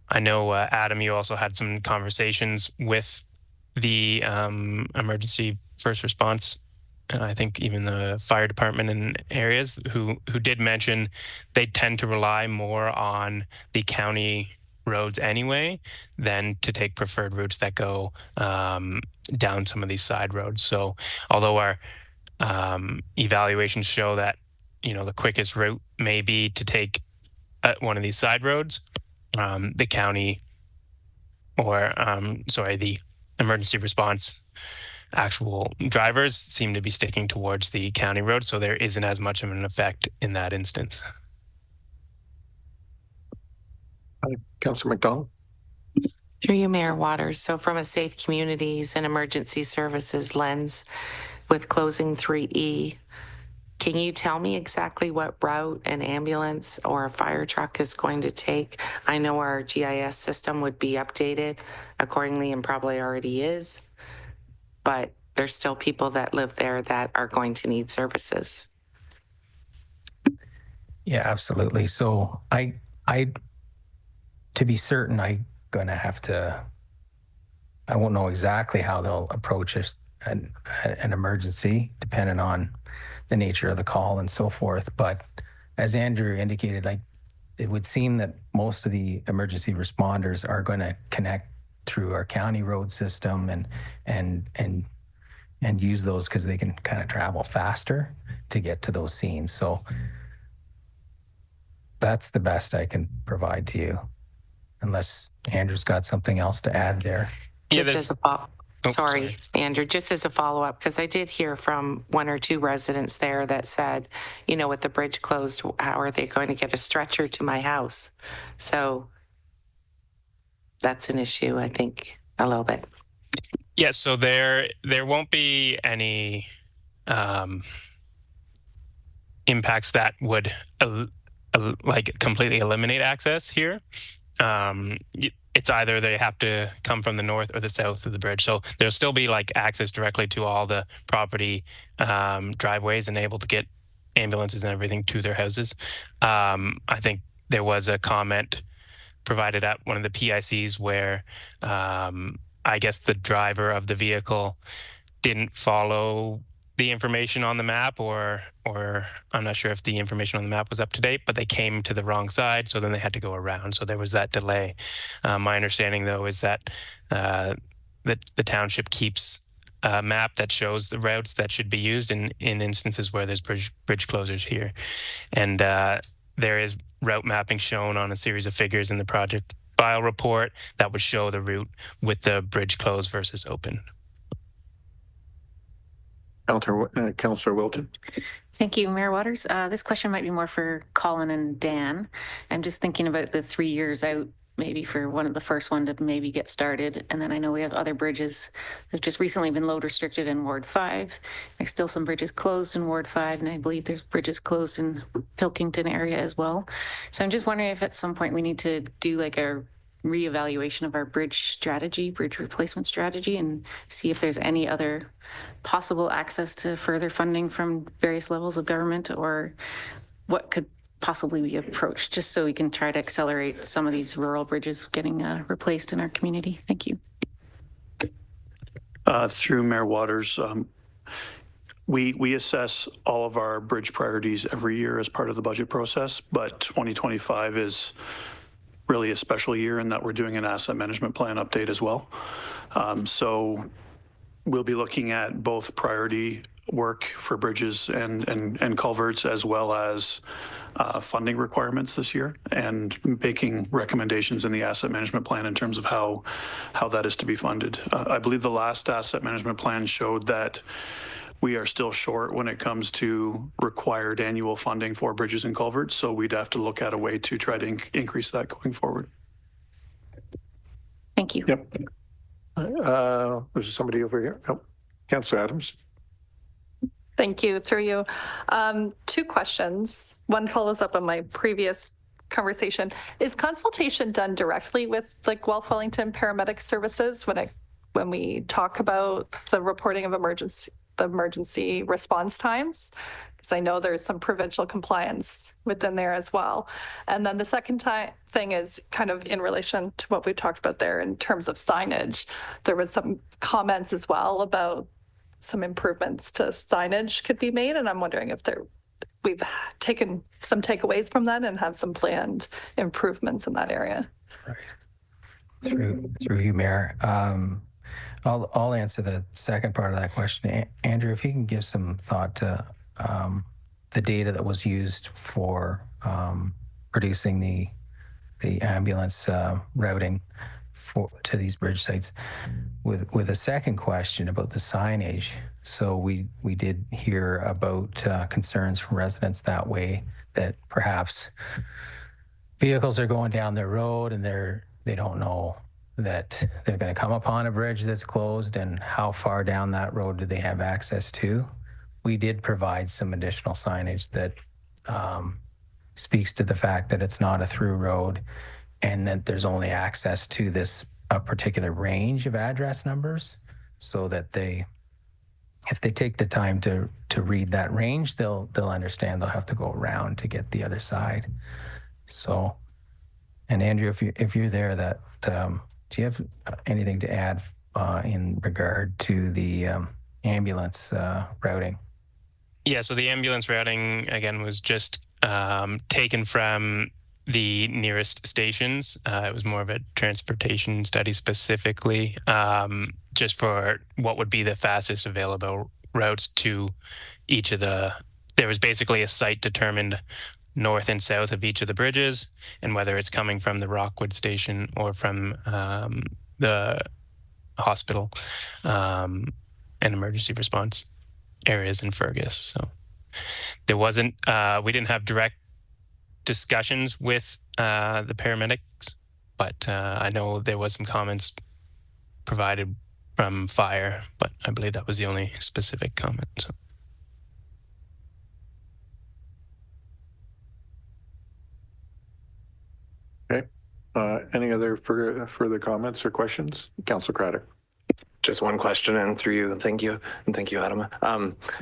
I know, Adam, you also had some conversations with the emergency first response, and I think even the fire department in areas who did mention they tend to rely more on the county roads anyway than to take preferred routes that go down some of these side roads. So although our evaluations show that, you know, the quickest route may be to take one of these side roads, the county or the emergency response actual drivers seem to be sticking towards the county road, so there isn't as much of an effect in that instance. Councillor McDonald. Through you, Mayor Waters. So from a safe communities and emergency services lens with closing 3E, can you tell me exactly what route an ambulance or a fire truck is going to take? I know our GIS system would be updated accordingly and probably already is, but there's still people that live there that are going to need services. Yeah, absolutely. So I to be certain, I won't know exactly how they'll approach an emergency, depending on the nature of the call and so forth. But as Andrew indicated, like, it would seem that most of the emergency responders are going to connect through our county road system and use those because they can kind of travel faster to get to those scenes. So that's the best I can provide to you, unless Andrew's got something else to add there. Sorry, Andrew, just as a follow-up, because I did hear from one or two residents there that said, you know, with the bridge closed, how are they going to get a stretcher to my house? So that's an issue, I think, a little bit. Yeah, so there won't be any impacts that would like completely eliminate access here. It's either they have to come from the north or the south of the bridge. So there'll still be like access directly to all the property driveways and able to get ambulances and everything to their houses. I think there was a comment provided at one of the PICs where I guess the driver of the vehicle didn't follow the information on the map, or I'm not sure if the information on the map was up to date, but they came to the wrong side, so then they had to go around. So there was that delay. My understanding, though, is that the township keeps a map that shows the routes that should be used in instances where there's bridge closures here. And there is route mapping shown on a series of figures in the project file report that would show the route with the bridge closed versus open. Councillor Wilton. Thank you, Mayor Waters. This question might be more for Colin and Dan. I'm just thinking about the 3 years out, maybe for one of the first one to maybe get started. And then I know we have other bridges that have just recently been load restricted in Ward 5. There's still some bridges closed in Ward 5, and I believe there's bridges closed in Pilkington area as well. So I'm just wondering if at some point we need to do like a reevaluation of our bridge replacement strategy, and see if there's any other possible access to further funding from various levels of government, or what could possibly be approached, just so we can try to accelerate some of these rural bridges getting replaced in our community. Thank you. Through Mayor Waters, we assess all of our bridge priorities every year as part of the budget process, but 2025 is really a special year in that we're doing an asset management plan update as well. So we'll be looking at both priority work for bridges and culverts, as well as funding requirements this year, and making recommendations in the asset management plan in terms of how that is to be funded. I believe the last asset management plan showed that we are still short when it comes to required annual funding for bridges and culverts. So we'd have to look at a way to try to increase that going forward. Thank you. Yep. There's somebody over here. Oh, Councillor Adams. Thank you, through you. Two questions. One follows up on my previous conversation. Is consultation done directly with the Guelph Wellington Paramedic Services when we talk about the reporting of emergency response times? Because I know there's some provincial compliance within there as well. And then the second thing is kind of in relation to what we talked about there in terms of signage. There was some comments as well about some improvements to signage could be made, and I'm wondering if we've taken some takeaways from that and have some planned improvements in that area. Right. Through you, Mayor. I'll answer the second part of that question. Andrew, if you can give some thought to the data that was used for producing the ambulance routing to these bridge sites. With a second question about the signage. So we did hear about concerns from residents that way, that perhaps vehicles are going down the road and they don't know that they're going to come upon a bridge that's closed, and how far down that road do they have access to. We did provide some additional signage that speaks to the fact that it's not a through road, and that there's only access to a particular range of address numbers, so that if they take the time to read that range, they'll understand they'll have to go around to get the other side. So, and Andrew, if you're there, do you have anything to add in regard to the ambulance routing? Yeah, so the ambulance routing, again, was just taken from the nearest stations. It was more of a transportation study specifically, just for what would be the fastest available routes to each of there was basically a site determined north and south of each of the bridges, and whether it's coming from the Rockwood station or from the hospital and emergency response areas in Fergus. So there wasn't, we didn't have direct discussions with the paramedics, but I know there was some comments provided from fire, but I believe that was the only specific comment. So. Okay. Any other further comments or questions? Councillor Craddock. Just one question, and through you, thank you, and thank you, Adam.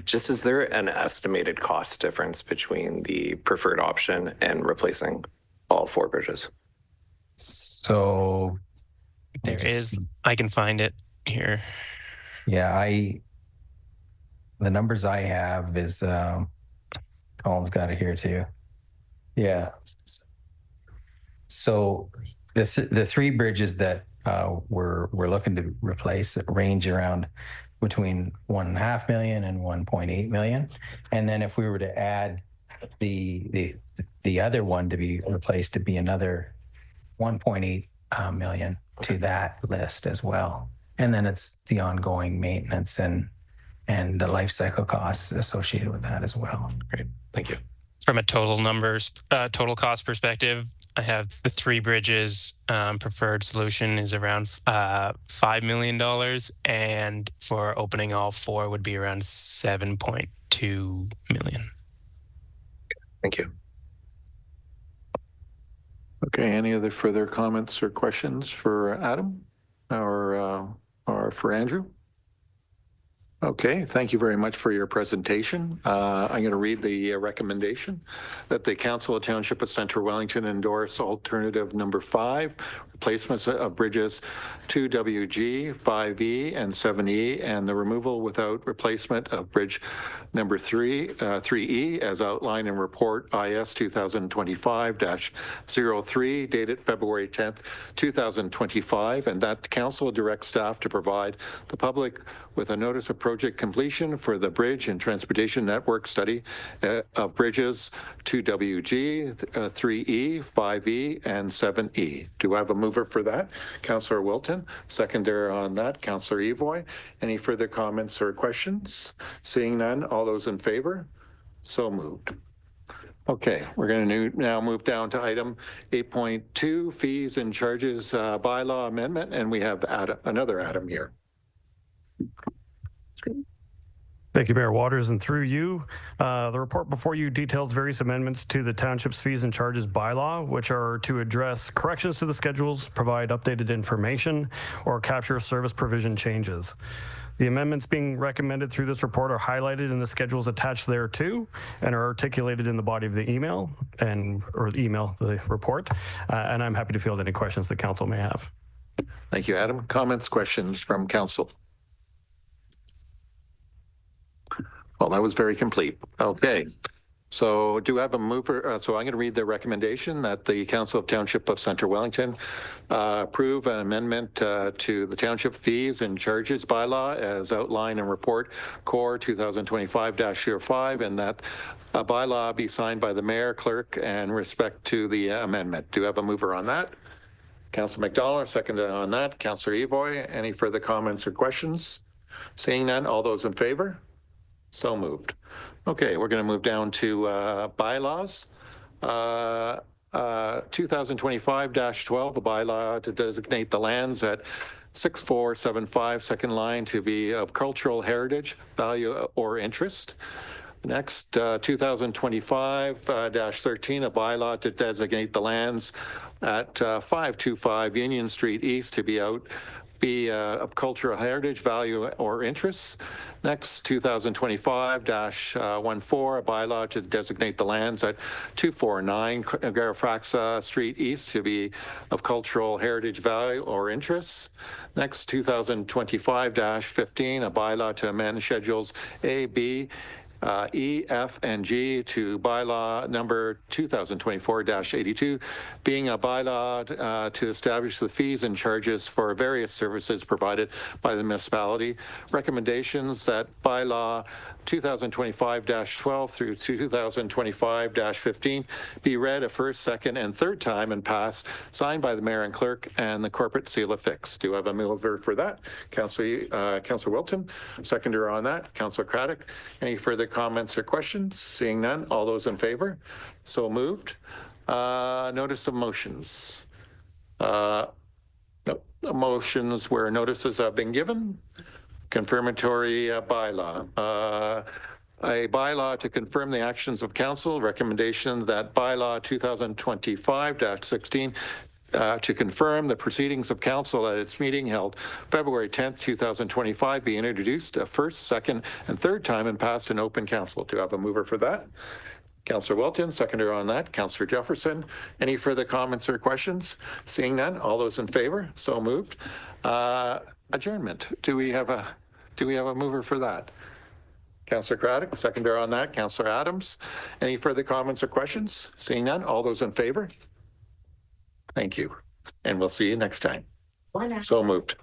Just, is there an estimated cost difference between the preferred option and replacing all 4 bridges? So there is. I can find it here. Yeah, the numbers I have is Colin's got it here too. Yeah. So the 3 bridges that we're looking to replace range around between $1.5 million and $1.8 million, and then if we were to add the other one to be replaced, to be another $1.8 million to that list as well, and then it's the ongoing maintenance and the life cycle costs associated with that as well. Great, thank you. From a total cost perspective, I have the 3 bridges. Preferred solution is around $5 million, and for opening all 4 would be around $7.2 million. Thank you. Okay, any other further comments or questions for Adam or for Andrew? Okay, thank you very much for your presentation. I'm going to read the recommendation that the Council of Township of Central Wellington endorse alternative number 5, replacements of bridges 2WG, 5E, and 7E, and the removal without replacement of bridge number 3E, as outlined in report IS 2025-03, dated February 10th, 2025, and that the Council directs staff to provide the public with a notice of project completion for the Bridge and Transportation Network Study of Bridges 2WG, 3E, 5E, and 7E. Do I have a mover for that? Councillor Wilton. Seconder on that, Councillor Evoy. Any further comments or questions? Seeing none, all those in favor? So moved. Okay, we're going to now move down to item 8.2, fees and charges bylaw amendment, and we have another Adam here. Thank you, Mayor Waters, and through you, the report before you details various amendments to the township's fees and charges bylaw, which are to address corrections to the schedules, provide updated information, or capture service provision changes. The amendments being recommended through this report are highlighted in the schedules attached thereto and are articulated in the body of the email the report. And I'm happy to field any questions the council may have. Thank you, Adam. Comments, questions from council? Well, that was very complete. Okay. So do I have a mover? So I'm going to read the recommendation that the Council of Township of Centre Wellington approve an amendment to the Township Fees and Charges Bylaw as outlined in Report Core 2025-05, and that a bylaw be signed by the Mayor, Clerk, and respect to the amendment. Do I have a mover on that? Councillor McDonald, seconded on that. Councillor Evoy, any further comments or questions? Seeing none, all those in favor? So moved. Okay, we're going to move down to bylaws. 2025-12, a bylaw to designate the lands at 6475 second line to be of cultural heritage, value, or interest. Next, 2025-13, a bylaw to designate the lands at 525 Union Street East to be of cultural heritage, value, or interests. Next, 2025-14, a bylaw to designate the lands at 249 Garifraxa Street East to be of cultural heritage, value, or interests. Next, 2025-15, a bylaw to amend schedules A, B, E, F, and G to bylaw number 2024-82, being a bylaw to establish the fees and charges for various services provided by the municipality. Recommendations that bylaw 2025-12 through 2025-15 be read a first, second, and third time and passed, signed by the Mayor and Clerk and the corporate seal affixed. Do I have a mover for that? Councillor Wilton. Seconder on that, Councillor Craddock. Any further comments or questions? Seeing none, all those in favor? So moved. Notice of motions. Motions where notices have been given. Confirmatory bylaw. A bylaw to confirm the actions of council. Recommendation that bylaw 2025-16 to confirm the proceedings of council at its meeting held February 10th, 2025 be introduced a first, second, and third time and passed in open council. Do I have a mover for that? Councillor Wilton, seconder on that. Councillor Jefferson. Any further comments or questions? Seeing none, all those in favor? So moved. Adjournment. Do we have a mover for that? Councillor Craddock, seconder on that. Councillor Adams. Any further comments or questions? Seeing none, all those in favor? Thank you. And we'll see you next time. So moved.